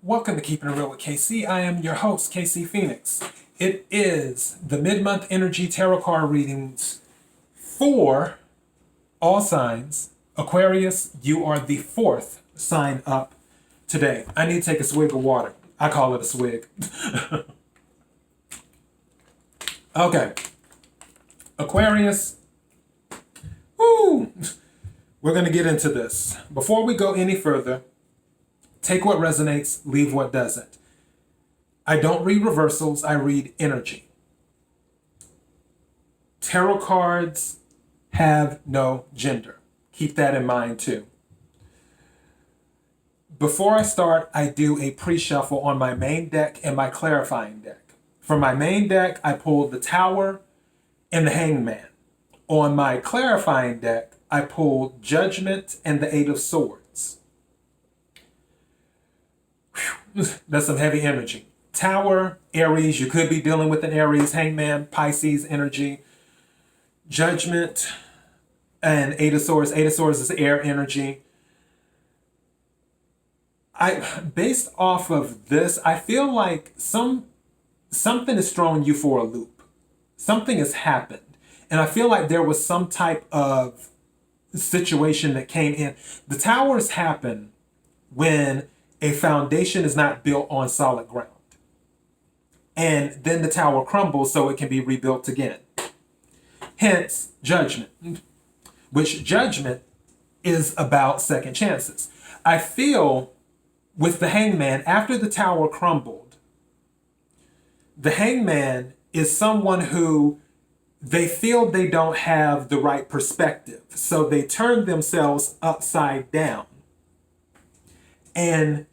Welcome to Keeping It Real with KC. I am your host, KC Phoenix. It is the mid-month energy tarot card readings for all signs. Aquarius, you are the fourth sign up today. I need to take a swig of water. I call it a swig. Okay. Aquarius. Woo! We're going to get into this. Before we go any further, take what resonates, leave what doesn't. I don't read reversals, I read energy. Tarot cards have no gender. Keep that in mind too. Before I start, I do a pre-shuffle on my main deck and my clarifying deck. For my main deck, I pulled the Tower and the Hangman. On my clarifying deck, I pulled Judgment and the Eight of Swords. That's some heavy energy. Tower, Aries, you could be dealing with an Aries, Hangman, Pisces energy. Judgment and Eight of Swords. Eight of Swords is air energy. Based off of this, I feel like something is throwing you for a loop. Something has happened. And I feel like there was some type of situation that came in. The towers happen when a foundation is not built on solid ground. And then the tower crumbles so it can be rebuilt again. Hence, judgment. Which judgment is about second chances. I feel with the Hangman, after the tower crumbled, the Hangman is someone who they feel they don't have the right perspective. So they turn themselves upside down and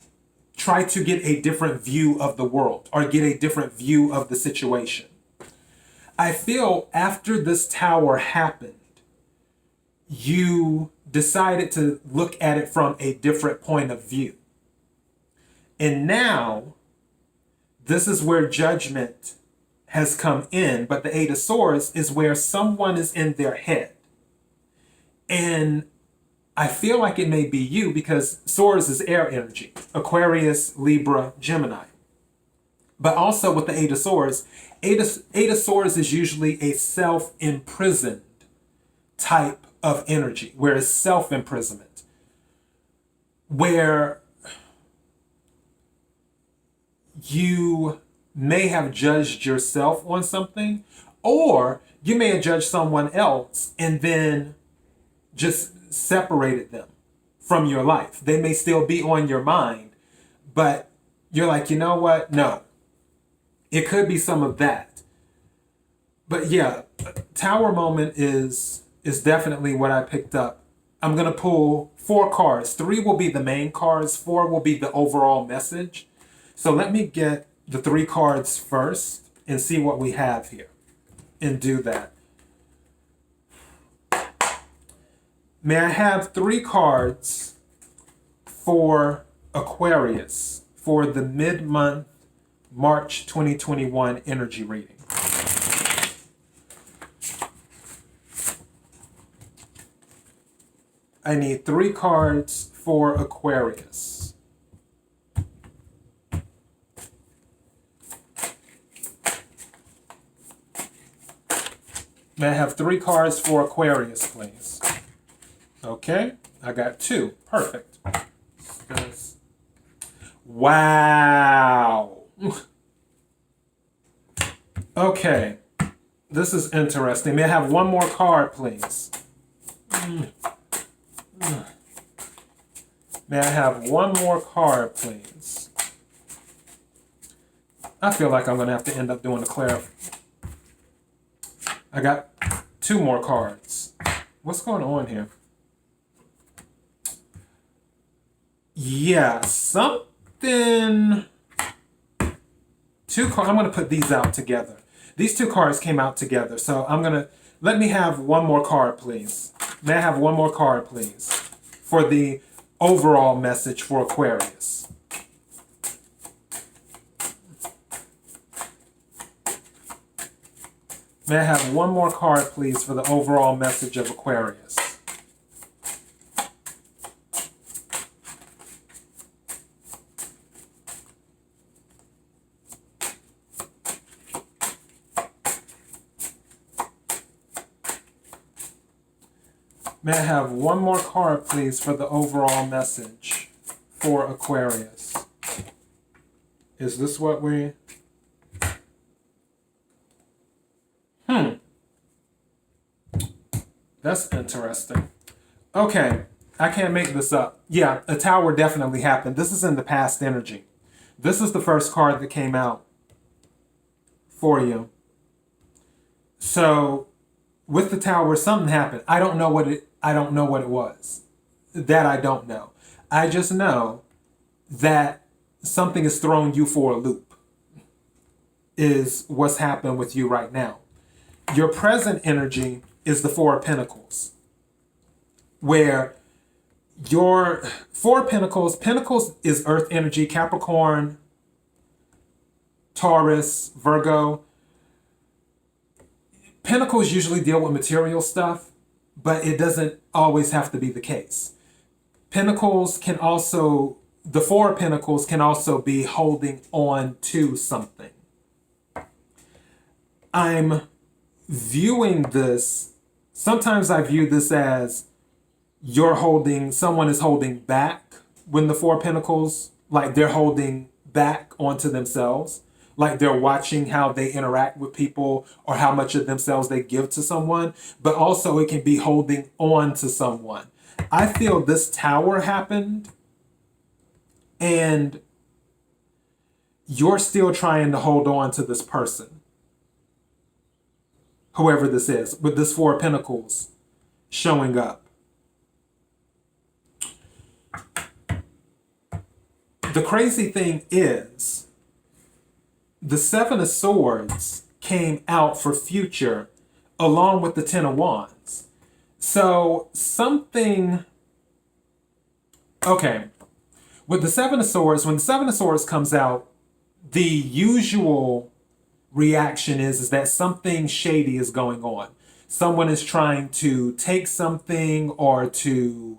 try to get a different view of the world or get a different view of the situation. I feel after this tower happened, you decided to look at it from a different point of view. And now, this is where judgment has come in, but the Eight of Swords is where someone is in their head. And I feel like it may be you because Swords is air energy. Aquarius, Libra, Gemini. But also with the Eight of Swords, Eight of Swords is usually a self-imprisoned type of energy, whereas self-imprisonment, where you may have judged yourself on something, or you may have judged someone else and then just separated them from your life. They may still be on your mind, but you're like, you know what? No. It could be some of that. But yeah, Tower moment is definitely what I picked up. I'm going to pull 4 cards. 3 will be the main cards. 4 will be the overall message. So let me get the 3 cards first and see what we have here and do that. May I have 3 cards for Aquarius for the mid-month March 2021 energy reading? I need 3 cards for Aquarius. May I have 3 cards for Aquarius, please? Okay, I got 2. Perfect. Wow. Okay, this is interesting. May I have 1 more card, please? May I have 1 more card, please? I feel like I'm going to have to end up doing a clarify. I got 2 more cards. What's going on here? Yeah, something. 2 cards. I'm going to put these out together. These 2 cards came out together. So I'm going to, let me have 1 more card, please. May I have 1 more card, please? For the overall message for Aquarius. May I have 1 more card, please, for the overall message of Aquarius? May I have one more card, please, for the overall message for Aquarius? Is this what we... That's interesting. Okay, I can't make this up. Yeah, a tower definitely happened. This is in the past energy. This is the first card that came out for you. So with the tower, something happened. I don't know what it was. That I don't know. I just know that something is throwing you for a loop. Is what's happening with you right now. Your present energy is the Four of Pentacles, where your Four of Pentacles is earth energy, Capricorn, Taurus, Virgo. Pentacles usually deal with material stuff, but it doesn't always have to be the case. Pentacles can also, the Four of Pentacles can also be holding on to something. I'm viewing this, sometimes I view this as someone is holding back when the Four of Pentacles, like they're holding back onto themselves, like they're watching how they interact with people or how much of themselves they give to someone, but also it can be holding on to someone. I feel this tower happened and you're still trying to hold on to this person. Whoever this is, with this Four of Pentacles showing up. The crazy thing is, the Seven of Swords came out for future along with the Ten of Wands. So something, okay, with the Seven of Swords, when the Seven of Swords comes out, the usual reaction is that something shady is going on. Someone is trying to take something or to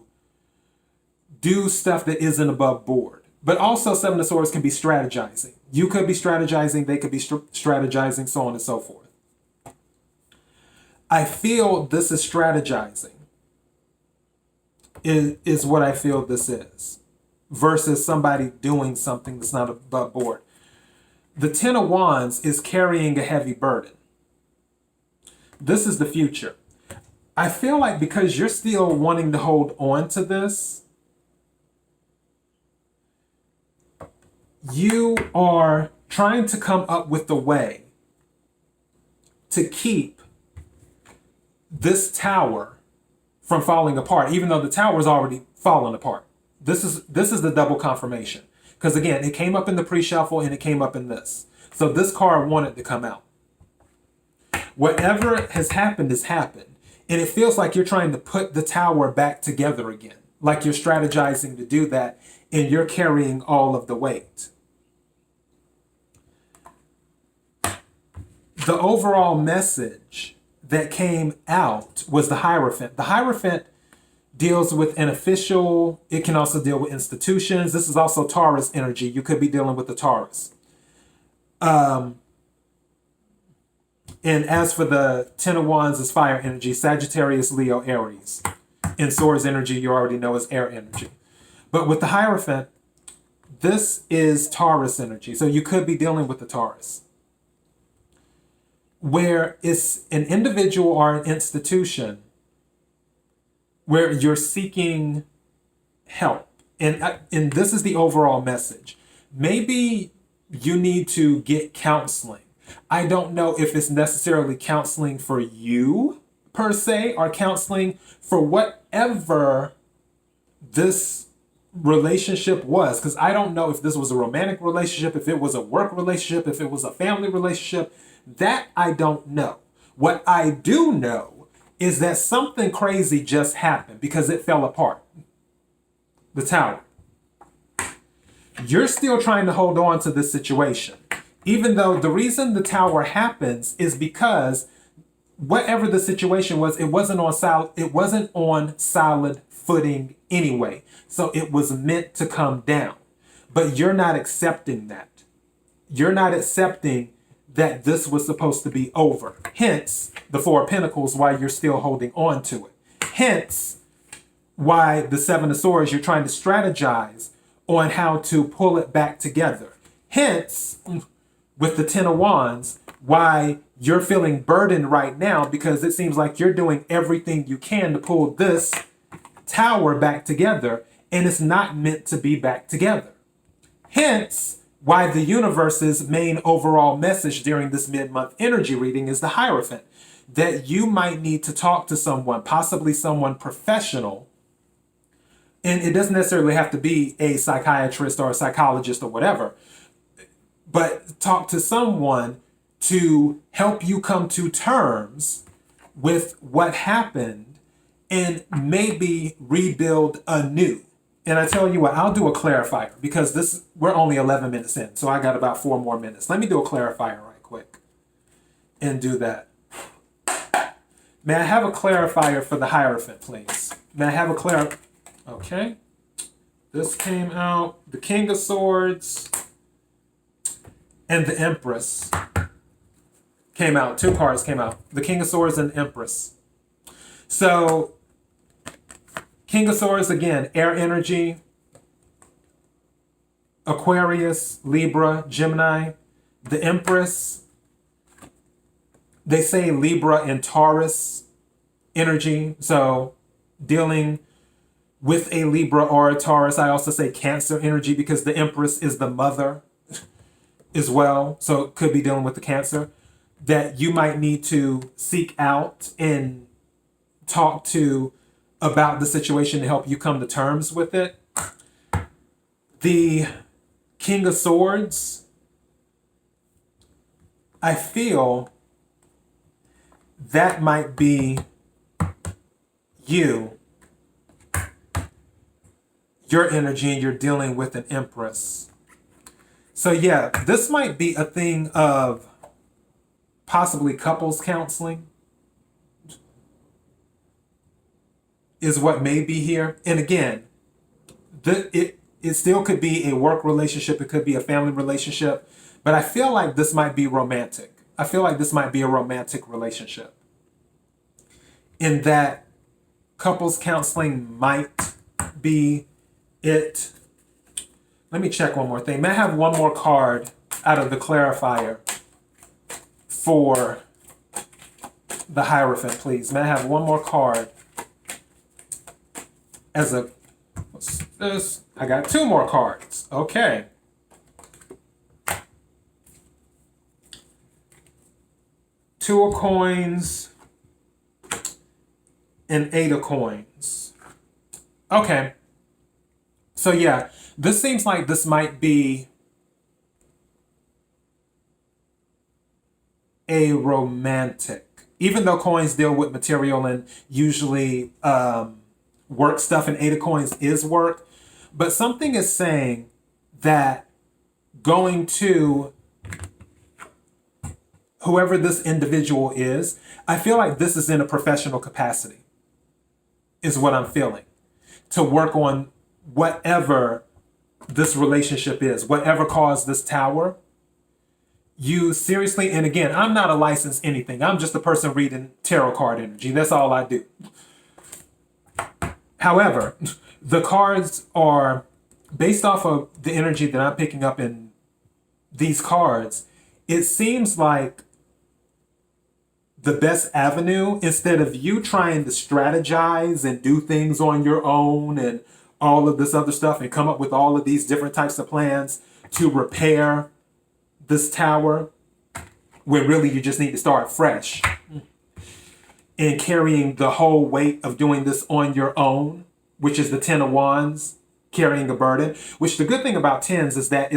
do stuff that isn't above board. But also Seven of Swords can be strategizing. You could be strategizing, they could be strategizing, so on and so forth. I feel this is strategizing, is what I feel this is, versus somebody doing something that's not above board. The Ten of Wands is carrying a heavy burden. This is the future. I feel like because you're still wanting to hold on to this, you are trying to come up with a way to keep this tower from falling apart, even though the tower is already fallen apart. This is the double confirmation. Because again, it came up in the pre-shuffle and it came up in this. So this card wanted to come out. Whatever has happened has happened. And it feels like you're trying to put the tower back together again. Like you're strategizing to do that and you're carrying all of the weight. The overall message that came out was the Hierophant. The Hierophant deals with an official. It can also deal with institutions. This is also Taurus energy. You could be dealing with the Taurus. And as for the Ten of Wands is fire energy, Sagittarius, Leo, Aries. And Swords energy, you already know, is air energy. But with the Hierophant, this is Taurus energy. So you could be dealing with the Taurus, where it's an individual or an institution where you're seeking help. And this is the overall message. Maybe you need to get counseling. I don't know if it's necessarily counseling for you per se or counseling for whatever this relationship was. Because I don't know if this was a romantic relationship, if it was a work relationship, if it was a family relationship. That I don't know. What I do know is that something crazy just happened because it fell apart. The tower. You're still trying to hold on to this situation. Even though the reason the tower happens is because whatever the situation was, it wasn't on solid footing anyway. So it was meant to come down. But you're not accepting that. You're not accepting that this was supposed to be over. Hence, the Four of Pentacles, why you're still holding on to it. Hence, why the Seven of Swords, you're trying to strategize on how to pull it back together. Hence, with the Ten of Wands, why you're feeling burdened right now, because it seems like you're doing everything you can to pull this tower back together, and it's not meant to be back together. Hence, why the universe's main overall message during this mid-month energy reading is the Hierophant, that you might need to talk to someone, possibly someone professional. And it doesn't necessarily have to be a psychiatrist or a psychologist or whatever, but talk to someone to help you come to terms with what happened and maybe rebuild anew. And I tell you what, I'll do a clarifier, because we're only 11 minutes in, so I got about 4 more minutes. Let me do a clarifier right quick and do that. May I have a clarifier for the Hierophant, please? May I have a Okay. This came out, the King of Swords and the Empress came out. 2 cards came out. The King of Swords and the Empress. So, King of Swords, again, air energy, Aquarius, Libra, Gemini. The Empress, they say Libra and Taurus energy. So, dealing with a Libra or a Taurus. I also say Cancer energy, because the Empress is the mother as well. So, it could be dealing with the Cancer that you might need to seek out and talk to about the situation to help you come to terms with it. The King of Swords, I feel that might be your energy, and you're dealing with an Empress. So yeah, this might be a thing of possibly couples counseling is what may be here. And again, it still could be a work relationship. It could be a family relationship. But I feel like this might be romantic. I feel like this might be a romantic relationship, in that couples counseling might be it. Let me check one more thing. May I have one more card out of the clarifier for the Hierophant, please? May I have one more card as a, what's this? I got 2 more cards. Okay. Two of Coins and 8 of Coins. Okay. So yeah, this seems like this might be a romantic, even though coins deal with material and usually work stuff, and 8 of Coins is work. But something is saying that going to whoever this individual is, I feel like this is in a professional capacity, is what I'm feeling, to work on whatever this relationship is, whatever caused this tower. You seriously, and again, I'm not a licensed anything. I'm just a person reading tarot card energy. That's all I do. However, the cards are based off of the energy that I'm picking up in these cards. It seems like the best avenue, instead of you trying to strategize and do things on your own and all of this other stuff and come up with all of these different types of plans to repair this tower, where really you just need to start fresh and carrying the whole weight of doing this on your own, which is the 10 of Wands, carrying a burden. Which the good thing about 10s is that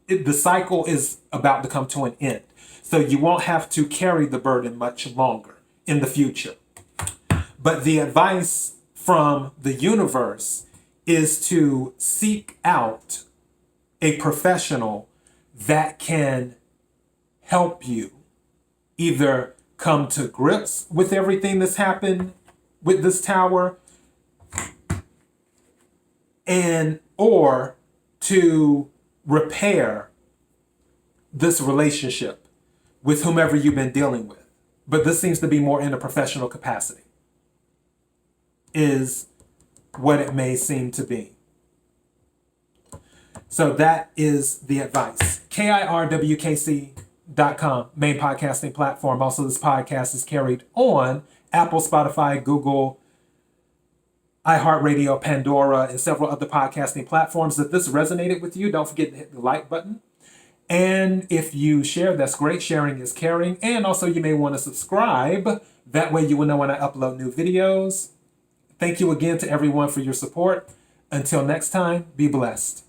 the cycle is about to come to an end. So you won't have to carry the burden much longer in the future. But the advice from the universe is to seek out a professional that can help you either come to grips with everything that's happened with this tower, and or to repair this relationship with whomever you've been dealing with. But this seems to be more in a professional capacity. is what it may seem to be. So that is the advice. KIRWKC.com, main podcasting platform. Also, this podcast is carried on Apple, Spotify, Google, iHeartRadio, Pandora, and several other podcasting platforms. If this resonated with you, don't forget to hit the like button. And if you share, that's great. Sharing is caring. And also, you may want to subscribe. That way you will know when I upload new videos. Thank you again to everyone for your support. Until next time, be blessed.